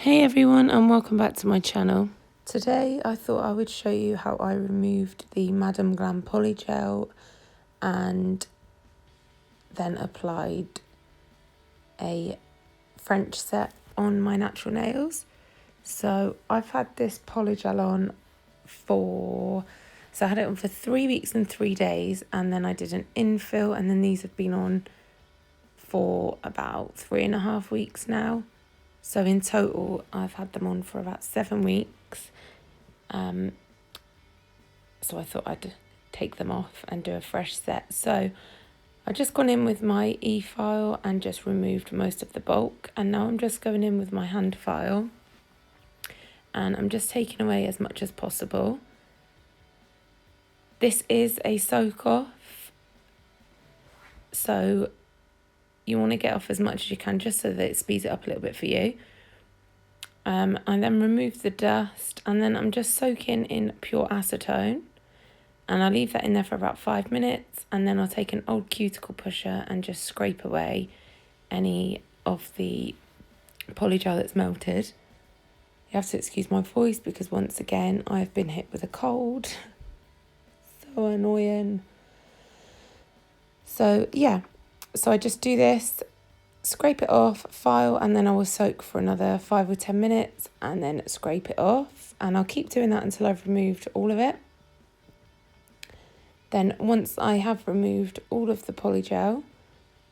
Hey everyone, and welcome back to my channel. Today I thought I would show you how I removed the Madam Glam Polygel and then applied a French set on my natural nails. So I've had this Polygel on I had it on for 3 weeks and 3 days, and then I did an infill, and then these have been on for about 3.5 weeks now. So in total, I've had them on for about 7 weeks. So I thought I'd take them off and do a fresh set. So I've just gone in with my e-file and just removed most of the bulk. And now I'm just going in with my hand file. And I'm just taking away as much as possible. This is a soak off. So you want to get off as much as you can just so that it speeds it up a little bit for you. And then remove the dust, and then I'm just soaking in pure acetone, and I'll leave that in there for about 5 minutes, and then I'll take an old cuticle pusher and just scrape away any of the polygel that's melted. You have to excuse my voice because once again I've been hit with a cold. So annoying. So yeah, so I just do this, scrape it off, file, and then I will soak for another 5 or 10 minutes and then scrape it off, and I'll keep doing that until I've removed all of it. Then once I have removed all of the polygel,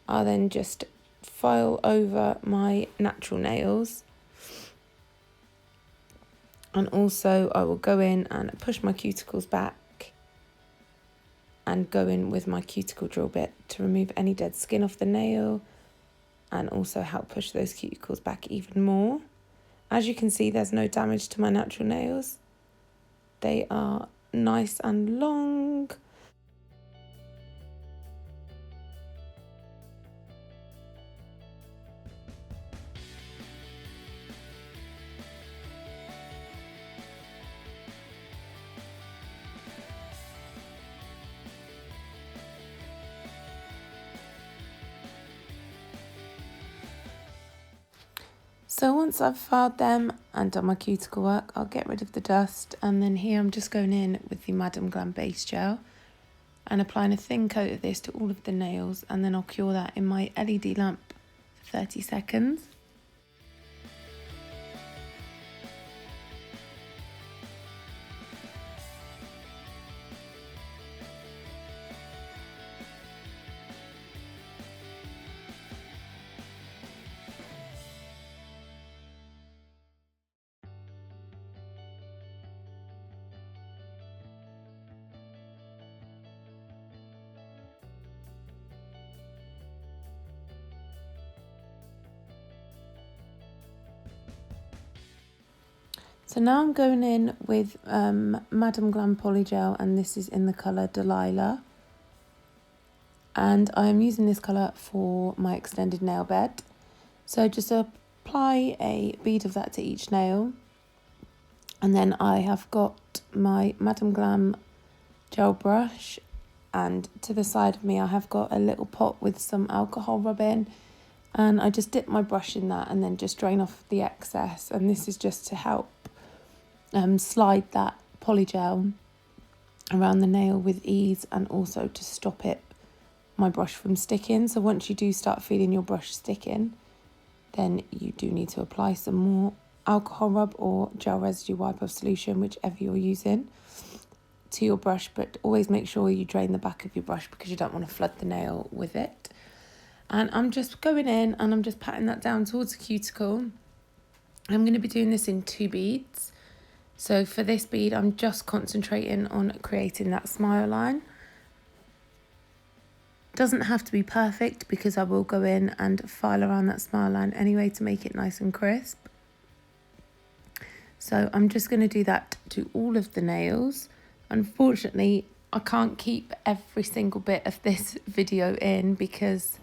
I'll then just file over my natural nails, and also I will go in and push my cuticles back and go in with my cuticle drill bit to remove any dead skin off the nail, and also help push those cuticles back even more. As you can see, there's no damage to my natural nails. They are nice and long. So once I've filed them and done my cuticle work, I'll get rid of the dust, and then here I'm just going in with the Madam Glam base gel and applying a thin coat of this to all of the nails, and then I'll cure that in my LED lamp for 30 seconds. So now I'm going in with Madam Glam Polygel, and this is in the colour Daliah. And I am using this colour for my extended nail bed. So just apply a bead of that to each nail. And then I have got my Madam Glam gel brush, and to the side of me I have got a little pot with some alcohol rub in. And I just dip my brush in that and then just drain off the excess. And this is just to help slide that polygel around the nail with ease, and also to stop my brush from sticking. So once you do start feeling your brush sticking, then you do need to apply some more alcohol rub or gel residue wipe off solution, whichever you're using, to your brush. But always make sure you drain the back of your brush because you don't want to flood the nail with it. And I'm just going in and I'm just patting that down towards the cuticle. I'm going to be doing this in 2 beads. So for this bead, I'm just concentrating on creating that smile line. Doesn't have to be perfect because I will go in and file around that smile line anyway to make it nice and crisp. So I'm just going to do that to all of the nails. Unfortunately, I can't keep every single bit of this video in because,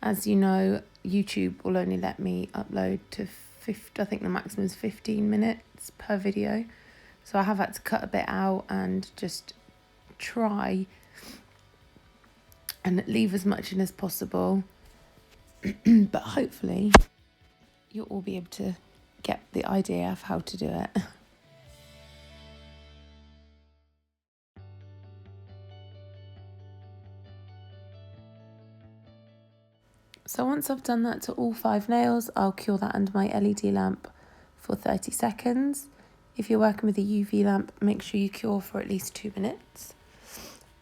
as you know, YouTube will only let me upload to 50, I think the maximum is 15 minutes per video. So I have had to cut a bit out and just try and leave as much in as possible. But hopefully you'll all be able to get the idea of how to do it. So once I've done that to all 5 nails, I'll cure that under my LED lamp for 30 seconds. If you're working with a UV lamp, make sure you cure for at least 2 minutes.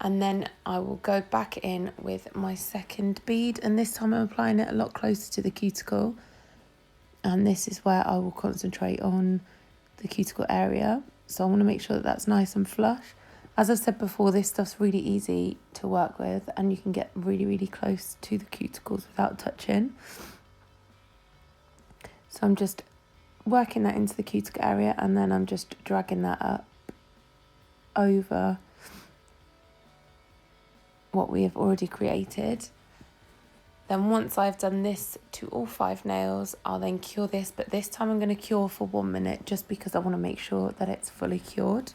And then I will go back in with my second bead, and this time I'm applying it a lot closer to the cuticle. And this is where I will concentrate on the cuticle area. So I want to make sure that that's nice and flush. As I said before, this stuff's really easy to work with, and you can get really, really close to the cuticles without touching. So I'm just working that into the cuticle area, and then I'm just dragging that up over what we have already created. Then once I've done this to all 5 nails, I'll then cure this, but this time I'm going to cure for 1 minute just because I want to make sure that it's fully cured.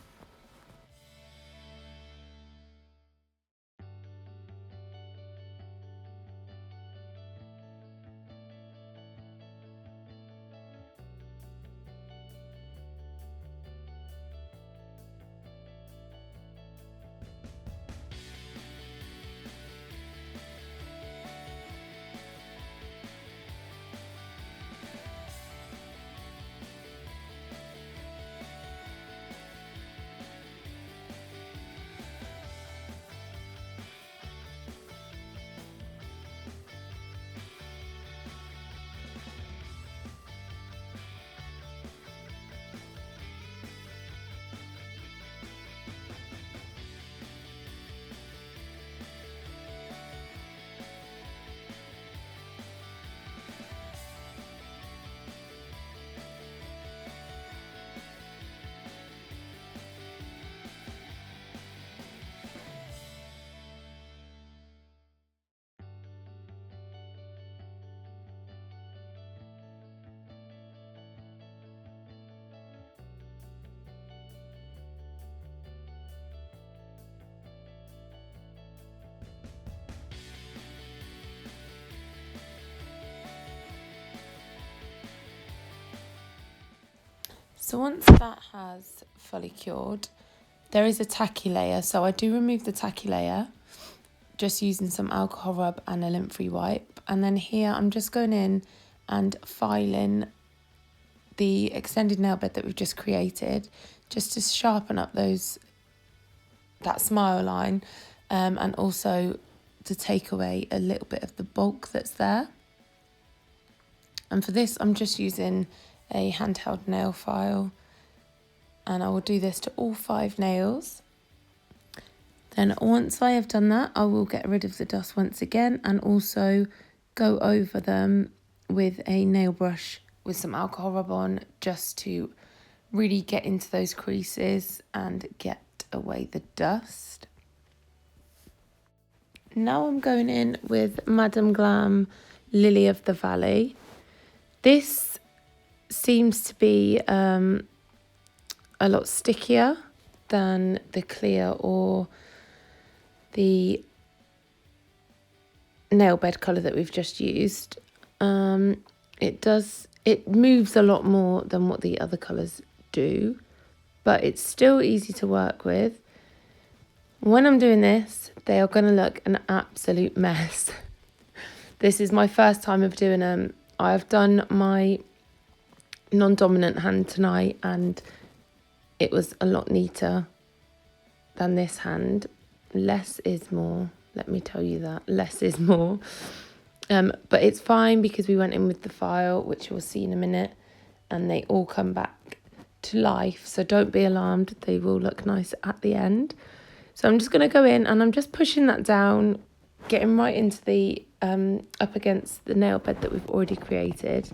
So once that has fully cured, there is a tacky layer. So I do remove the tacky layer, just using some alcohol rub and a lint-free wipe. And then here I'm just going in and filing the extended nail bed that we've just created, just to sharpen up that smile line, and also to take away a little bit of the bulk that's there. And for this, I'm just using a handheld nail file, and I will do this to all 5 nails. Then once I have done that, I will get rid of the dust once again and also go over them with a nail brush with some alcohol rub on, just to really get into those creases and get away the dust. Now I'm going in with Madam Glam Lily of the Valley. This seems to be a lot stickier than the clear or the nail bed colour that we've just used. It moves a lot more than what the other colours do, but it's still easy to work with. When I'm doing this, they are going to look an absolute mess. This is my first time of doing them. I've done my non-dominant hand tonight, and it was a lot neater than this hand. Less is more, let me tell you that. Less is more. But it's fine because we went in with the file, which you'll see in a minute, and they all come back to life. So don't be alarmed, they will look nice at the end. So I'm just going to go in and I'm just pushing that down, getting right into the up against the nail bed that we've already created,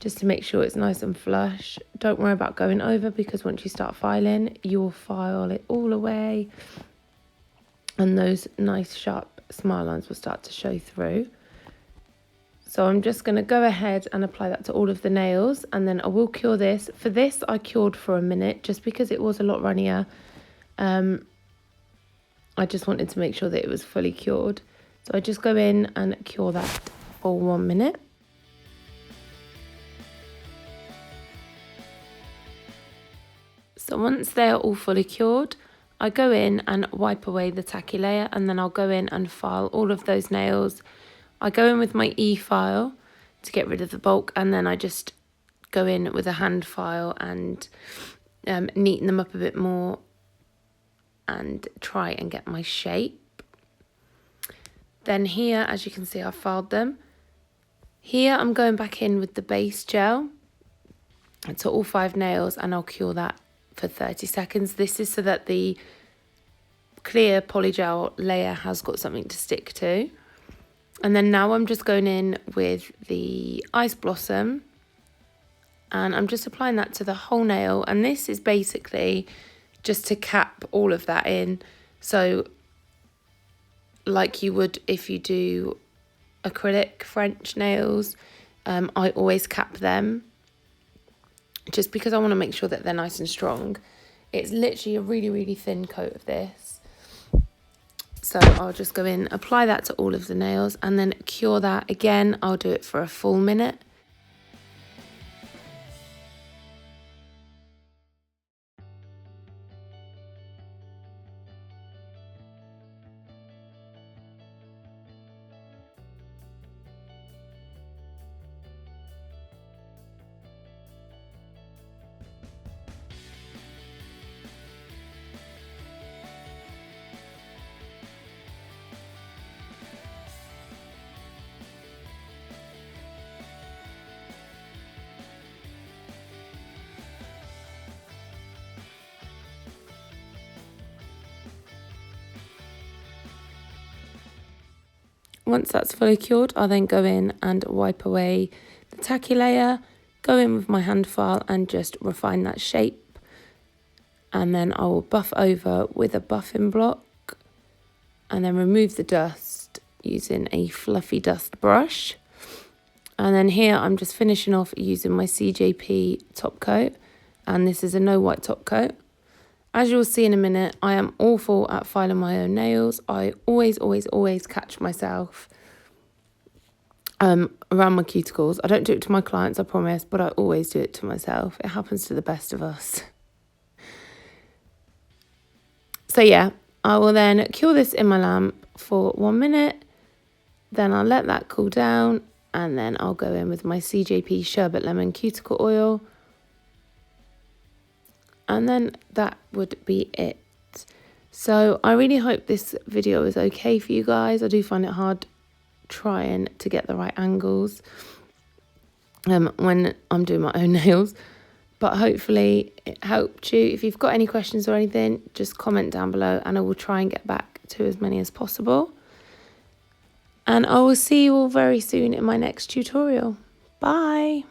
just to make sure it's nice and flush. Don't worry about going over, because once you start filing, you'll file it all away and those nice sharp smile lines will start to show through. So I'm just going to go ahead and apply that to all of the nails, and then I will cure this. For this, I cured for a minute just because it was a lot runnier. I just wanted to make sure that it was fully cured. So I just go in and cure that for 1 minute. So once they're all fully cured, I go in and wipe away the tacky layer, and then I'll go in and file all of those nails. I go in with my e-file to get rid of the bulk, and then I just go in with a hand file and neaten them up a bit more and try and get my shape. Then here, as you can see, I've filed them. Here I'm going back in with the base gel to all 5 nails, and I'll cure that for 30 seconds. This is so that the clear polygel layer has got something to stick to. And then now I'm just going in with the Ice Blossom, and I'm just applying that to the whole nail, and this is basically just to cap all of that in. So like you would if you do acrylic French nails, I always cap them just because I want to make sure that they're nice and strong. It's literally a really, really thin coat of this. So I'll just go in, apply that to all of the nails, and then cure that. Again, I'll do it for a full minute. Once that's fully cured, I'll then go in and wipe away the tacky layer, go in with my hand file and just refine that shape. And then I will buff over with a buffing block and then remove the dust using a fluffy dust brush. And then here I'm just finishing off using my CJP top coat, and this is a no white top coat. As you'll see in a minute, I am awful at filing my own nails. I always catch myself around my cuticles. I don't do it to my clients, I promise, but I always do it to myself. It happens to the best of us. So yeah, I will then cure this in my lamp for 1 minute. Then I'll let that cool down, and then I'll go in with my CJP Sherbet Lemon Cuticle Oil. And then that would be it. So I really hope this video is okay for you guys. I do find it hard trying to get the right angles when I'm doing my own nails, but hopefully it helped you. If you've got any questions or anything, just comment down below and I will try and get back to as many as possible. And I will see you all very soon in my next tutorial. Bye.